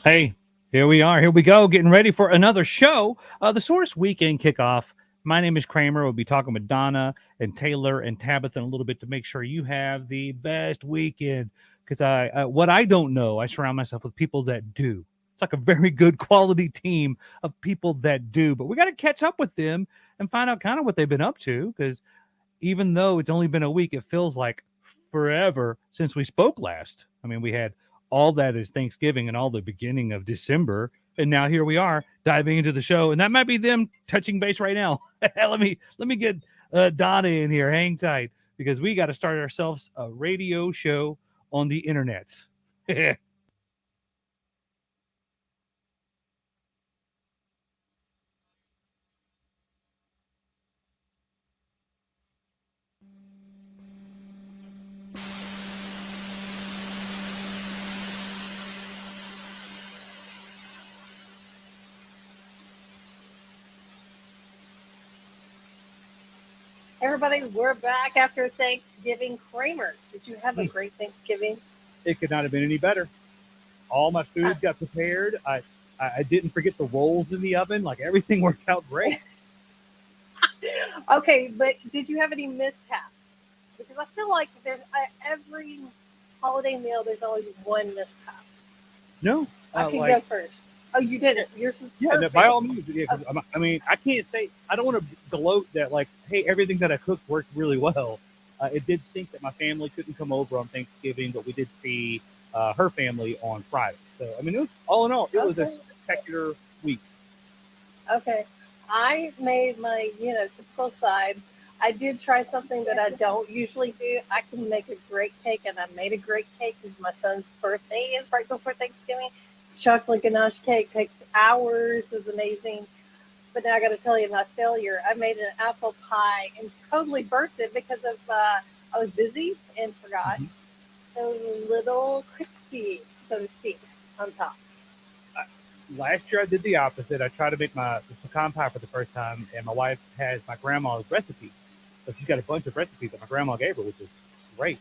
Hey, here we are. Here we go. Getting ready for another show. The Source Weekend kickoff. My name is Kramer. We'll be talking with Donna and Taylor and Tabitha in a little bit to make sure you have the best weekend. Because what I don't know, I surround myself with people that do. It's like a very good quality team of people that do. But we got to catch up with them and find out kind of what they've been up to. Because even though it's only been a week, it feels like forever since we spoke last. I mean, we had all that is Thanksgiving and all the beginning of December. And now here we are diving into the show. And that might be them touching base right now. let me get Donna in here. Hang tight because we got to start ourselves a radio show on the internet. Everybody, we're back after Thanksgiving. Kramer, did you have a great Thanksgiving? It could not have been any better. All my food got prepared. I didn't forget the rolls in the oven. Like everything worked out great. Okay, but did you have any mishaps? Because I feel like there's every holiday meal, there's always one mishap. No, I can go first. Oh, you didn't. Yours is yeah, perfect. by all means. Yeah, 'cause I mean, I can't say I don't want to gloat that like, hey, everything that I cooked worked really well. It did stink that my family couldn't come over on Thanksgiving, but we did see her family on Friday. So I mean, it was, all in all, it was a Okay. spectacular week. Okay. I made my, typical sides. I did try something that I don't usually do. I can make a great cake, and I made a great cake because my son's birthday is right before Thanksgiving. It's chocolate ganache cake. Takes hours. Is amazing. But now I got to tell you my failure. I made an apple pie and totally burnt it because of I was busy and forgot. Mhm. So it was a little crispy, so to speak, on top. Last year I did the opposite. I tried to make my the pecan pie for the first time, and my wife has my grandma's recipe. So she's got a bunch of recipes that my grandma gave her, which is great.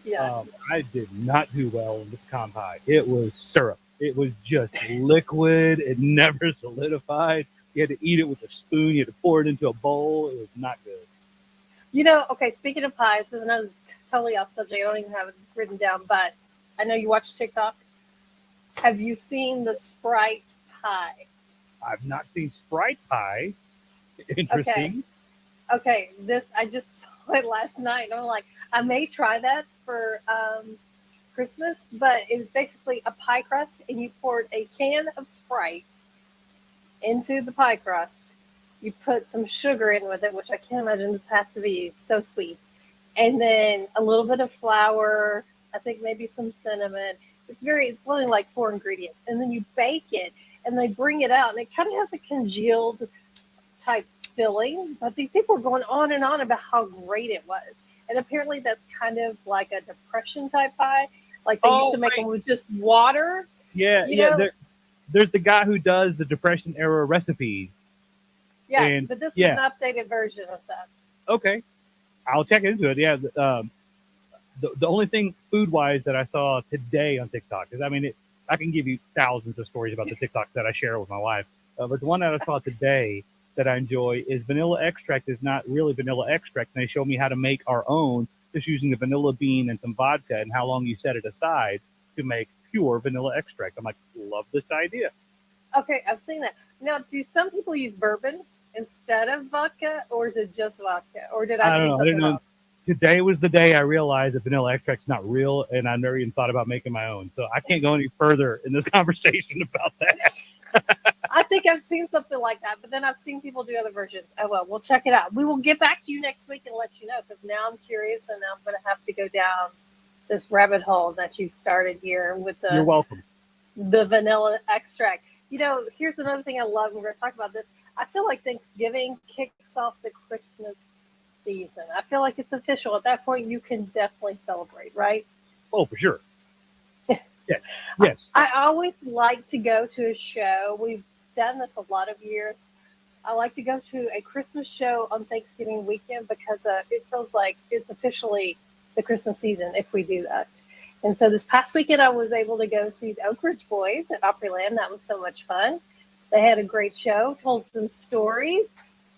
Yes. I did not do well in the pecan pie. It was syrup. It was just liquid. It never solidified. You had to eat it with a spoon. You had to pour it into a bowl. It was not good. Okay, speaking of pies, this is another totally off subject. I don't even have it written down, but I know you watch TikTok. Have you seen the Sprite pie? I've not seen Sprite pie. Okay. Interesting. Okay, this I just saw it last night. And I'm like, I may try that for Christmas, but it was basically a pie crust, and you poured a can of Sprite into the pie crust. You put some sugar in with it, which I can't imagine this has to be so sweet. And then a little bit of flour, I think maybe some cinnamon. It's only like four ingredients. And then you bake it and they bring it out and it kind of has a congealed type filling. But these people are going on and on about how great it was. And apparently that's kind of like a depression type pie. Like they used to make them with just water. Yeah, You yeah. know? There's the guy who does the Depression era recipes. Yes, And but this is yeah, an updated version of that. okay, I'll check into it. Yeah, the only thing food wise that I saw today on TikTok is, I mean, I can give you thousands of stories about the TikToks that I share with my wife, but the one that I saw today that I enjoy is vanilla extract is not really vanilla extract. And they show me how to make our own just using the vanilla bean and some vodka and how long you set it aside to make pure vanilla extract. I'm like, love this idea. Okay, I've seen that. Now, do some people use bourbon instead of vodka, or is it just vodka? Or did I I don't see know. I didn't something know. wrong? Today was the day I realized that vanilla extract's not real, and I never even thought about making my own. So I can't go any further in this conversation about that. I think I've seen something like that, but then I've seen people do other versions. Oh, well, we'll check it out. We will get back to you next week and let you know because now I'm curious and now I'm going to have to go down this rabbit hole that you've started here with You're welcome. the vanilla extract. Here's another thing I love. We're going to talk about this. I feel like Thanksgiving kicks off the Christmas season. I feel like it's official. At that point, you can definitely celebrate, right? Oh, for sure. Yes. Yes. I always like to go to a show. We've done this a lot of years. I like to go to a Christmas show on Thanksgiving weekend because it feels like it's officially the Christmas season if we do that. And so this past weekend, I was able to go see the Oak Ridge Boys at Opryland. That was so much fun. They had a great show, told some stories,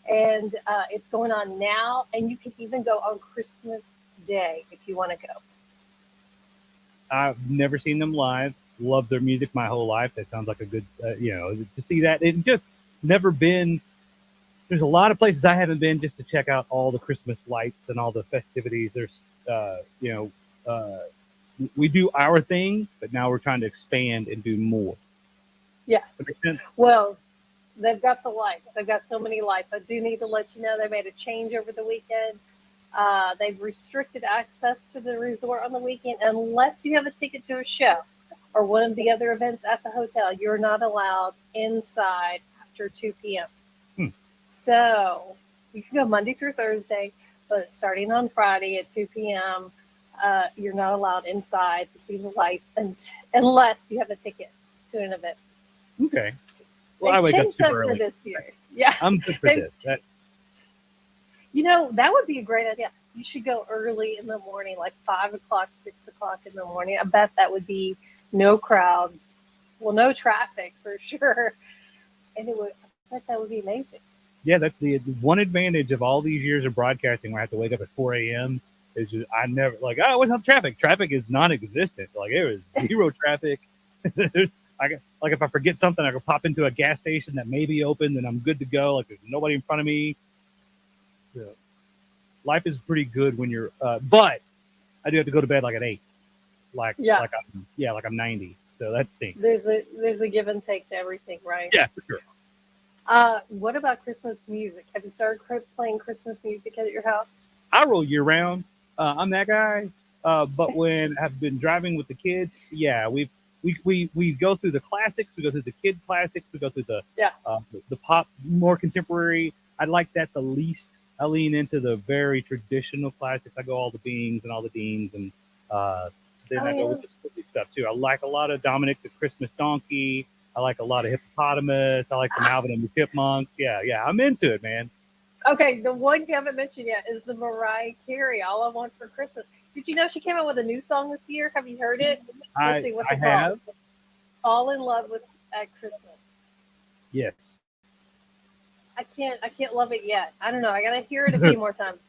and it's going on now. And you can even go on Christmas Day if you want to go. I've never seen them live. Love their music my whole life. That sounds like a good, to see that. And just never been. There's a lot of places I haven't been just to check out all the Christmas lights and all the festivities. There's, we do our thing, but now we're trying to expand and do more. Yes. That makes sense? Well, they've got the lights. They've got so many lights. I do need to let you know they made a change over the weekend. They've restricted access to the resort on the weekend unless you have a ticket to a show or one of the other events at the hotel. You're not allowed inside after 2 p.m. So you can go Monday through Thursday, but starting on Friday at 2 p.m., you're not allowed inside to see the lights unless you have a ticket to an event. Okay. Well, They I wake up changed that super for early. this year. Yeah. I'm good for this. That would be a great idea. You should go early in the morning, like 5 o'clock, 6 o'clock in the morning. I bet that would be no crowds. Well, no traffic for sure. And I bet that would be amazing. Yeah, that's the one advantage of all these years of broadcasting where I have to wake up at 4 a.m. is just, I never, what's up traffic? Traffic is non-existent. Like, there is zero traffic. If I forget something, I can pop into a gas station that may be open, and I'm good to go. Like, there's nobody in front of me. So, life is pretty good when you're, but I do have to go to bed like at 8. Like I'm 90. So that stinks. There's a give and take to everything, right? Yeah, for sure. What about Christmas music? Have you started playing Christmas music at your house? I roll year round. I'm that guy. But when I've been driving with the kids, yeah, we go through the classics. We go through the kid classics. We go through the pop, more contemporary. I like that the least. I lean into the very traditional classics. I go all the Beans and all the Deans, and then I go with the silly stuff too. I like a lot of Dominic the Christmas Donkey. I like a lot of Hippopotamus. I like some Alvin and the Chipmunks. Yeah, I'm into it, man. Okay, the one you haven't mentioned yet is the Mariah Carey, All I Want for Christmas. Did you know she came out with a new song this year? Have you heard it? Let's see what's it called. All in Love with at Christmas. Yes. I can't love it yet. I don't know. I gotta hear it a few more times.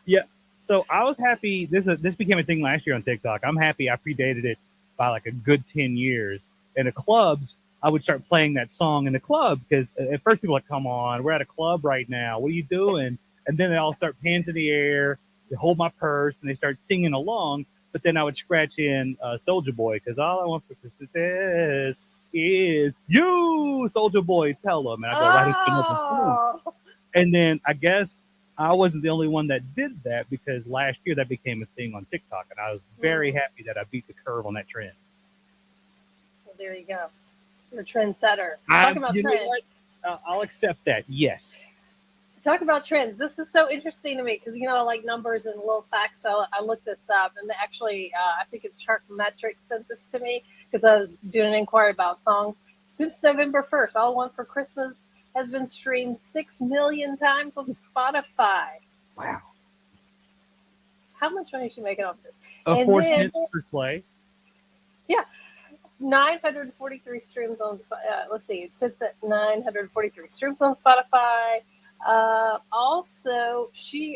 Yeah. So I was happy. This became a thing last year on TikTok. I'm happy I predated it by like a good 10 years. In the clubs, I would start playing that song in the club because at first people were like, come on, we're at a club right now. What are you doing? And then they all start hands in the air. They hold my purse and they start singing along. But then I would scratch in Soldier Boy because all I want for Christmas is you, Soldier Boy, tell them. And I go right into another tune. And then I guess I wasn't the only one that did that because last year that became a thing on TikTok. And I was very happy that I beat the curve on that trend. Well, there you go. You're a trendsetter. Talk about trends. I'll accept that. Yes. Talk about trends. This is so interesting to me because, I like numbers and little facts. So I looked this up and actually, I think it's Chartmetric sent this to me because I was doing an inquiry about songs. Since November 1st, All I Want for Christmas has been streamed 6 million times on Spotify. Wow. How much money is she making off this? 4 cents per play. Yeah. 943 streams on, let's see, it sits at 943 streams on Spotify. Also,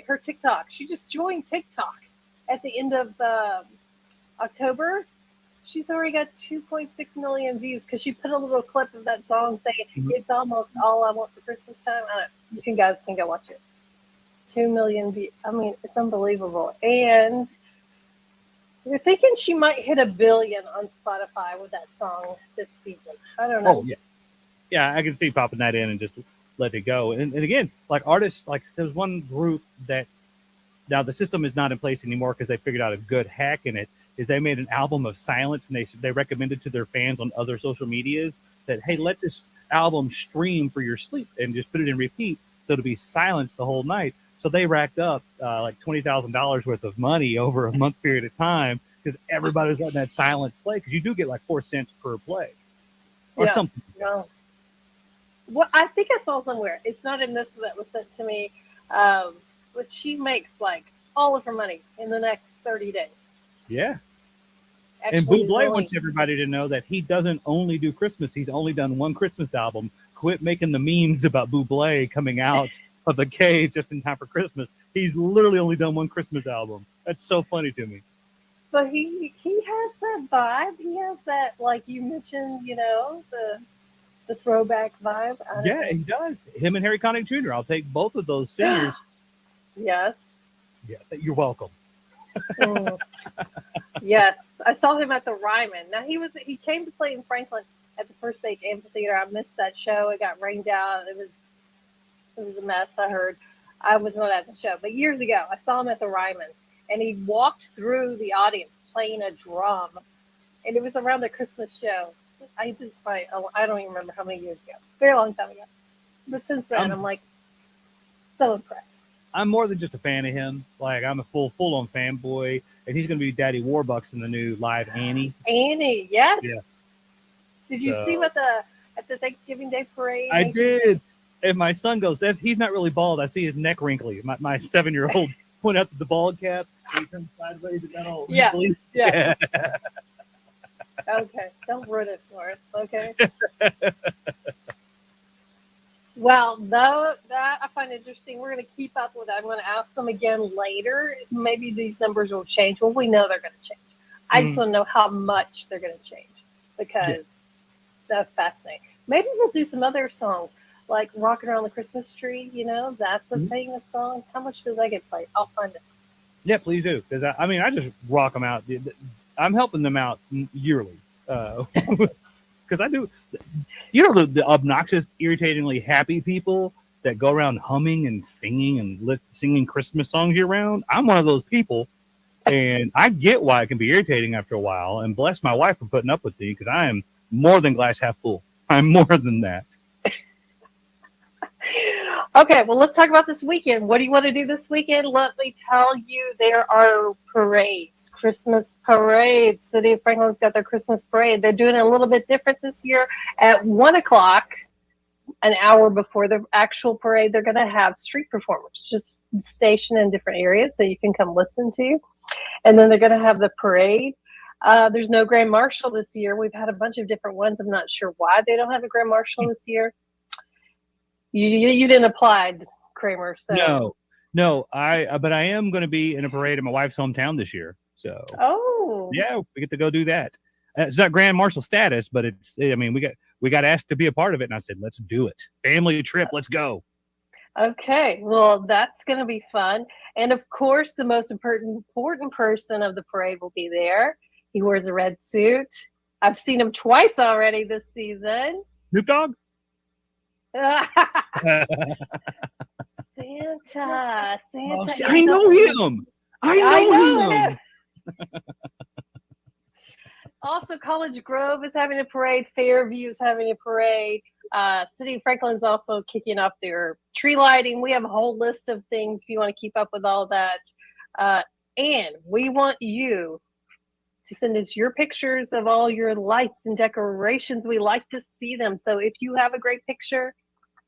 her TikTok, she just joined TikTok at the end of October. She's already got 2.6 million views because she put a little clip of that song saying it's almost all I want for Christmas time. You guys can go watch it. 2 million views. I mean, it's unbelievable. And we're thinking she might hit 1 billion on Spotify with that song this season. I don't know. Oh, yeah. Yeah, I can see popping that in and just let it go. And again, like artists, like there's one group that now the system is not in place anymore because they figured out a good hack in it, is they made an album of silence and they recommended to their fans on other social medias that, hey, let this album stream for your sleep and just put it in repeat so to be silenced the whole night. So they racked up like $20,000 worth of money over a month period of time because everybody was letting that silence play because you do get like 4 cents per play or something. No. Well, I think I saw somewhere. It's not in this that was sent to me, but she makes like all of her money in the next 30 days. Yeah. And actually Buble really. wants everybody to know that he doesn't only do Christmas. He's only done one Christmas album. Quit making the memes about Buble coming out of the cave just in time for Christmas. He's literally only done one Christmas album. That's so funny to me. But he has that vibe. He has that, like you mentioned, the throwback vibe. I don't Yeah, know. he does. Him and Harry Connick Jr. I'll take both of those singers. Yes. Yeah, you're welcome. Mm. Yes. I saw him at the Ryman. Now he came to play in Franklin at the First Stage Amphitheater. I missed that show. It got rained out. It was a mess, I heard. I was not at the show. But years ago I saw him at the Ryman, and he walked through the audience playing a drum. And it was around the Christmas show. I don't even remember how many years ago. Very long time ago. But since then, I'm like so impressed. I'm more than just a fan of him. Like I'm a full on fanboy, and he's going to be Daddy Warbucks in the new live Annie. Annie, yes. Yeah. Did you see him at the Thanksgiving Day parade? I did. And my son goes, he's not really bald. I see his neck wrinkly. My 7-year-old went up to the bald cap. He turned sideways and got all wrinkly. Yeah. Okay, don't ruin it for us, okay? Well, though that I find interesting. We're going to keep up with that. I'm going to ask them again later. Maybe these numbers will change. Well, we know they're going to change. I just want to know how much they're going to change, because that's fascinating. Maybe we'll do some other songs like "Rocking Around the Christmas Tree." That's a famous song. How much does that get played? I'll find it. Yeah, please do. Because I just rock them out. I'm helping them out yearly. Because I do, the obnoxious, irritatingly happy people that go around humming and singing and singing Christmas songs year round. I'm one of those people, and I get why it can be irritating after a while. And bless my wife for putting up with me, because I am more than glass half full. I'm more than that. Okay, well, let's talk about this weekend. What do you want to do this weekend? Let me tell you, there are parades, Christmas parades. City of Franklin's got their Christmas parade. They're doing it a little bit different this year. At 1 o'clock, an hour before the actual parade, they're going to have street performers just stationed in different areas that you can come listen to. And then they're going to have the parade. There's no Grand Marshal this year. We've had a bunch of different ones. I'm not sure why they don't have a Grand Marshal this year. You didn't apply, Kramer. So no. But I am going to be in a parade in my wife's hometown this year. So yeah, we get to go do that. It's not Grand Marshal status, but it's. I mean, we got asked to be a part of it, and I said, let's do it. Family trip, let's go. Okay, well, that's going to be fun, and of course, the most important person of the parade will be there. He wears a red suit. I've seen him twice already this season. Snoop Dogg. Santa. I know him. I know him. Also, College Grove is having a parade. Fairview is having a parade. City of Franklin is also kicking off their tree lighting. We have a whole list of things if you want to keep up with all that. And we want you to send us your pictures of all your lights and decorations. We like to see them. So if you have a great picture,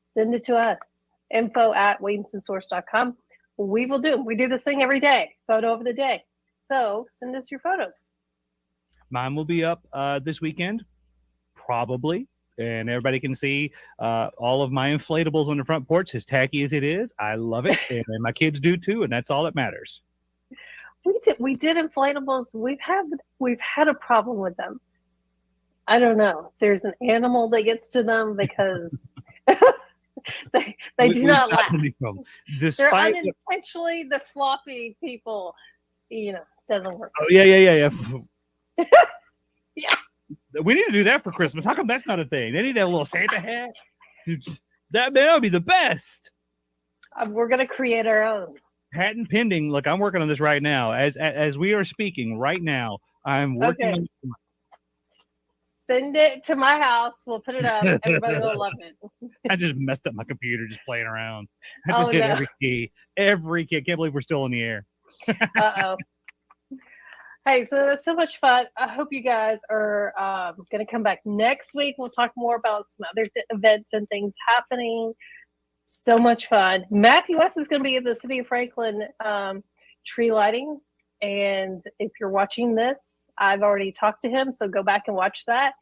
send it to us. info@williamsonsource.com. We will do them. We do this thing every day, photo of the day. So send us your photos. Mine will be up this weekend, probably. And everybody can see all of my inflatables on the front porch, as tacky as it is. I love it. And my kids do too. And that's all that matters. We did inflatables. We've had a problem with them. I don't know. There's an animal that gets to them because they do not last. They're unintentionally the floppy people. Doesn't work. Oh yeah. Yeah. We need to do that for Christmas. How come that's not a thing? They need that little Santa hat. That would be the best. We're gonna create our own. Patent pending. Look, I'm working on this right now. As we are speaking right now, I'm working on Send it to my house. We'll put it up. Everybody will love it. I just messed up my computer just playing around. I just hit every key. Every key. I can't believe we're still in the air. Uh-oh. Hey, so it's so much fun. I hope you guys are going to come back next week. We'll talk more about some other events and things happening. So much fun. Matthew West is going to be at the City of Franklin tree lighting And if you're watching this, I've already talked to him, so go back and watch that.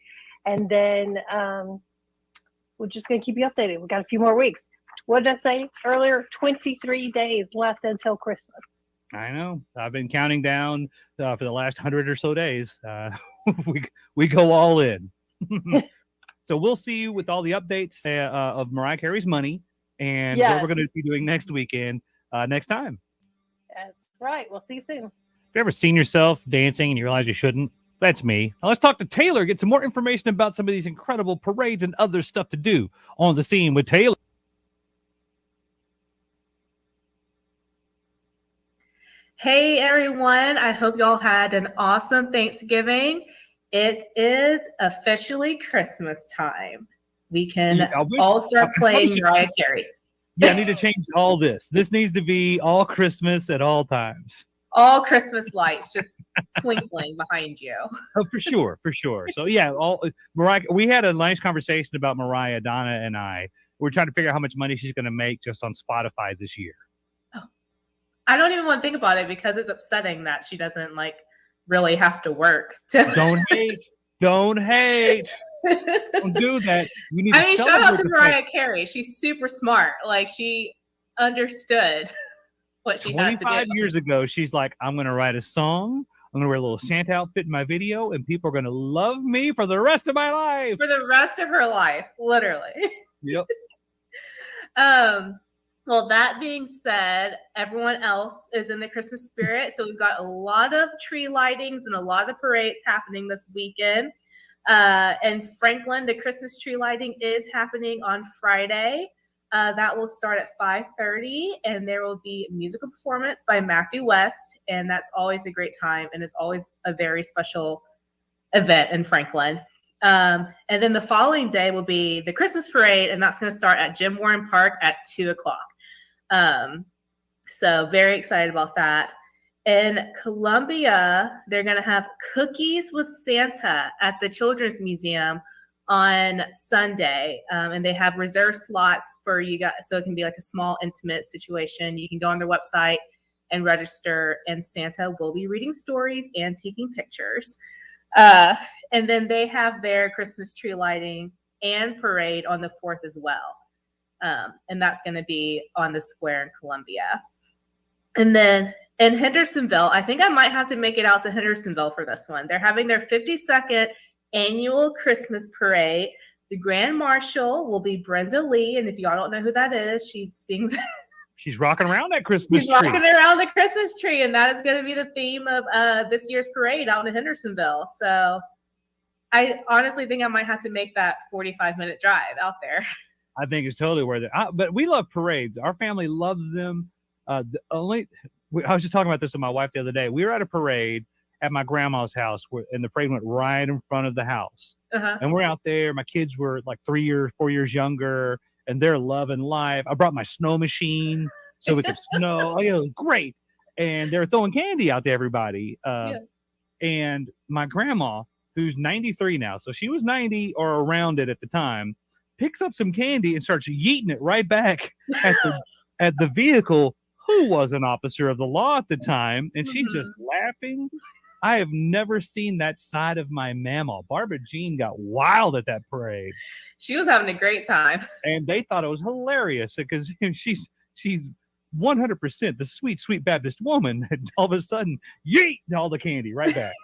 And then we're just going to keep you updated. We've got a few more weeks. What did I say earlier? 23 days left until Christmas. I know. I've been counting down for the last 100 or so days. We go all in. So we'll see you with all the updates of Mariah Carey's money and what we're going to be doing next weekend, next time. That's right. We'll see you soon. Have you ever seen yourself dancing and you realize you shouldn't? That's me. Now let's talk to Taylor, get some more information about some of these incredible parades and other stuff to do on the scene with Taylor. Hey everyone, I hope y'all had an awesome Thanksgiving. It is officially Christmas time. We can all start playing Mariah Carey. Yeah, I need to change all this. This needs to be all Christmas at all times. All Christmas lights just twinkling behind you. Oh, for sure, for sure. So yeah, Mariah. We had a nice conversation about Mariah, Donna, and I. We're trying to figure out how much money she's going to make just on Spotify this year. Oh, I don't even want to think about it because it's upsetting that she doesn't really have to work. Don't hate. Don't hate. Don't do that. You need shout out to Mariah Carey. She's super smart. She understood what she had to do. 25 years ago, she's like, I'm going to write a song. I'm going to wear a little Santa outfit in my video, and people are going to love me for the rest of my life. For the rest of her life, literally. Yep. Well, that being said, everyone else is in the Christmas spirit. So we've got a lot of tree lightings and a lot of parades happening this weekend. In Franklin, the Christmas tree lighting is happening on Friday. That will start at 5:30, and there will be a musical performance by Matthew West, and that's always a great time, and it's always a very special event in Franklin. And then the following day will be the Christmas parade, and that's going to start at Jim Warren Park at 2 o'clock. So very excited about that. In Columbia, they're going to have Cookies with Santa at the Children's Museum on Sunday. And they have reserved slots for you guys. So it can be a small, intimate situation. You can go on their website and register, and Santa will be reading stories and taking pictures. And then they have their Christmas tree lighting and parade on the 4th as well. And that's going to be on the square in Columbia. And then in Hendersonville, I think I might have to make it out to Hendersonville for this one. They're having their 52nd annual Christmas parade. The Grand Marshal will be Brenda Lee. And if y'all don't know who that is, she sings. She's rocking around that Christmas tree. Rocking around the Christmas tree. And that is going to be the theme of this year's parade out in Hendersonville. So I honestly think I might have to make that 45-minute drive out there. I think it's totally worth it. But we love parades. Our family loves them. I was just talking about this with my wife the other day. We were at a parade at my grandma's house, and the parade went right in front of the house. Uh-huh. And we're out there. My kids were 3 or 4 years younger, and they're loving life. I brought my snow machine so we could snow. Oh, yeah, great. And they were throwing candy out to everybody. And my grandma, who's 93 now, so she was 90 or around it at the time, picks up some candy and starts yeeting it right back at the vehicle, who was an officer of the law at the time, and she's just laughing. I have never seen that side of my mama. Barbara Jean got wild at that parade. She was having a great time. And they thought it was hilarious because she's 100% the sweet, sweet Baptist woman. And all of a sudden, yeet, all the candy right back.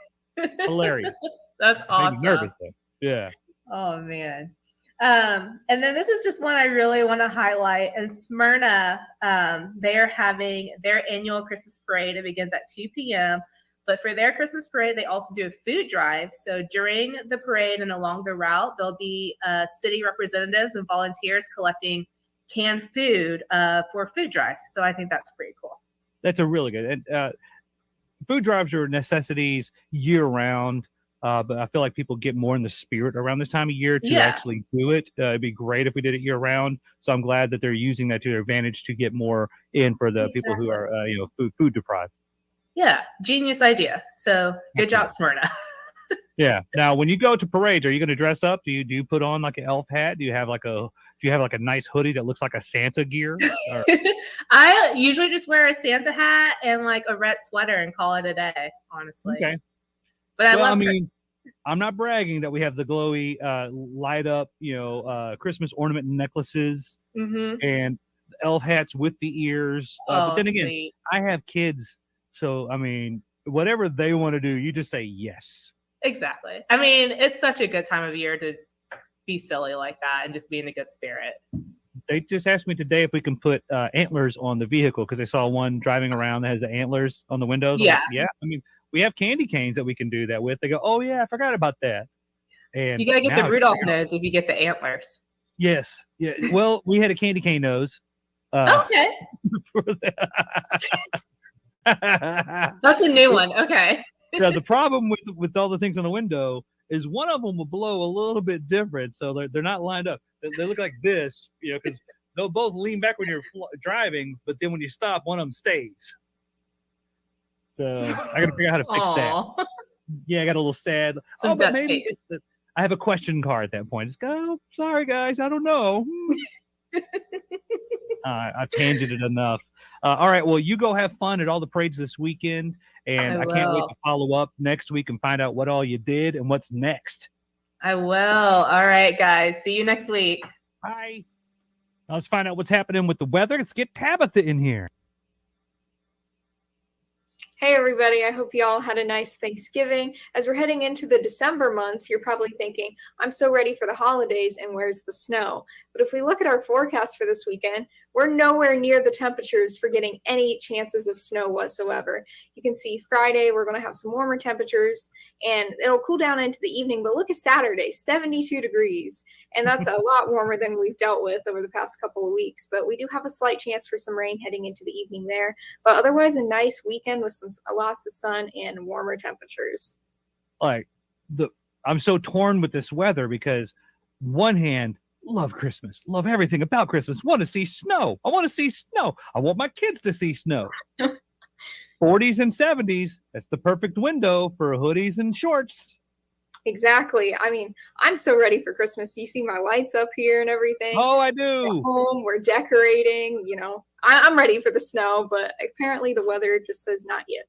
Hilarious. That's awesome. Made me nervous though. Yeah. Oh, man. And then this is just one I really want to highlight. In Smyrna, they are having their annual Christmas parade. It begins at 2 p.m. But for their Christmas parade, they also do a food drive. So during the parade and along the route, there'll be city representatives and volunteers collecting canned food for a food drive. So I think that's pretty cool. That's a really good. And food drives are necessities year round. But I feel like people get more in the spirit around this time of year to actually do it. It'd be great if we did it year round. So I'm glad that they're using that to their advantage to get more in for the people who are, food deprived. Yeah, genius idea. So good job, Smyrna. Yeah. Now, when you go to parades, are you going to dress up? Do you put on an elf hat? Do you have do Do you have like a nice hoodie that looks like a Santa gear? Or, I usually just wear a Santa hat and like a red sweater and call it a day, honestly. okay. But I Well, love I mean, Christmas. I'm not bragging that we have the glowy light up, Christmas ornament necklaces and elf hats with the ears. But then again, Sweet. I have kids, so I mean, whatever they want to do, you just say yes. Exactly. I mean, it's such a good time of year to be silly like that and just be in a good spirit. They just asked me today if we can put antlers on the vehicle because they saw one driving around that has the antlers on the windows. I'm Yeah. like, yeah. I mean, we have candy canes that we can do that with. They go, oh yeah, I forgot about that. And You gotta get now, the Rudolph nose if you get the antlers. yes, yeah. Well, we had a candy cane nose. Okay. For that. That's a new one. Okay. Now, the problem with all the things on the window is one of them will blow a little bit different, so they're not lined up. They look like this, because they'll both lean back when you're driving, but then when you stop, one of them stays. So I got to figure out how to fix that. Yeah, I got a little sad. Some But duct maybe tape. it's I have a question card at that point. Just go, sorry guys, I don't know. I've tangented enough. All right, well, you go have fun at all the parades this weekend, and I can't wait to follow up next week and find out what all you did and what's next. I will. All right, guys. See you next week. Bye. Now let's find out what's happening with the weather. Let's get Tabitha in here. Hey everybody, I hope you all had a nice Thanksgiving. As we're heading into the December months, you're probably thinking, I'm so ready for the holidays and where's the snow? But if we look at our forecast for this weekend, we're nowhere near the temperatures for getting any chances of snow whatsoever. You can see Friday, we're going to have some warmer temperatures and it'll cool down into the evening, but look at Saturday, 72 degrees. And that's a lot warmer than we've dealt with over the past couple of weeks. But we do have a slight chance for some rain heading into the evening there. But otherwise, a nice weekend with lots of sun and warmer temperatures. Like I'm so torn with this weather because one hand, love Christmas, love everything about Christmas, want to see snow. I want to see snow. I want my kids to see snow. 40s and 70s, that's the perfect window for hoodies and shorts. Exactly. I mean, I'm so ready for Christmas. You see my lights up here and everything. Oh, I do. At home, we're decorating, I'm ready for the snow, but apparently the weather just says not yet.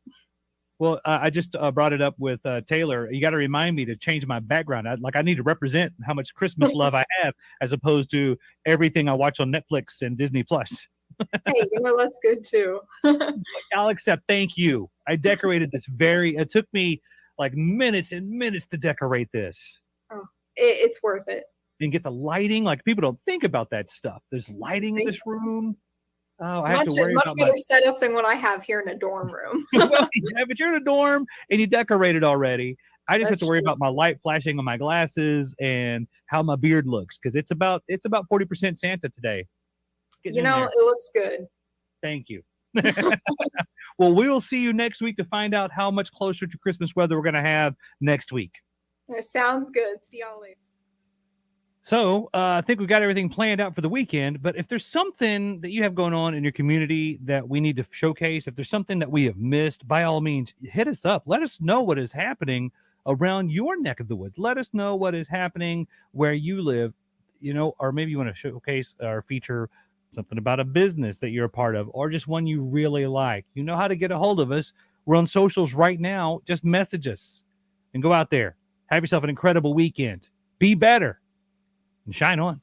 Well, I just brought it up with Taylor. You got to remind me to change my background. I need to represent how much Christmas love I have as opposed to everything I watch on Netflix and Disney Plus. Hey, that's good too. I'll accept. Thank you. I decorated this it took me like minutes and minutes to decorate this. Oh, it's worth it. And get the lighting. Like people don't think about that stuff. There's lighting in this room. Oh, I have to worry about much better setup than what I have here in a dorm room. Well, yeah, but you're in a dorm and you decorated already. I just have to worry about my light flashing on my glasses and how my beard looks because it's about 40% Santa today. It looks good. Thank you. Well, we will see you next week to find out how much closer to Christmas weather we're going to have next week. That sounds good. See y'all later. So I think we've got everything planned out for the weekend. But if there's something that you have going on in your community that we need to showcase, if there's something that we have missed, by all means, hit us up. Let us know what is happening around your neck of the woods. Let us know what is happening where you live, or maybe you want to showcase or feature something about a business that you're a part of, or just one you really like. You know how to get a hold of us. We're on socials right now. Just message us and go out there. Have yourself an incredible weekend. Be better and shine on.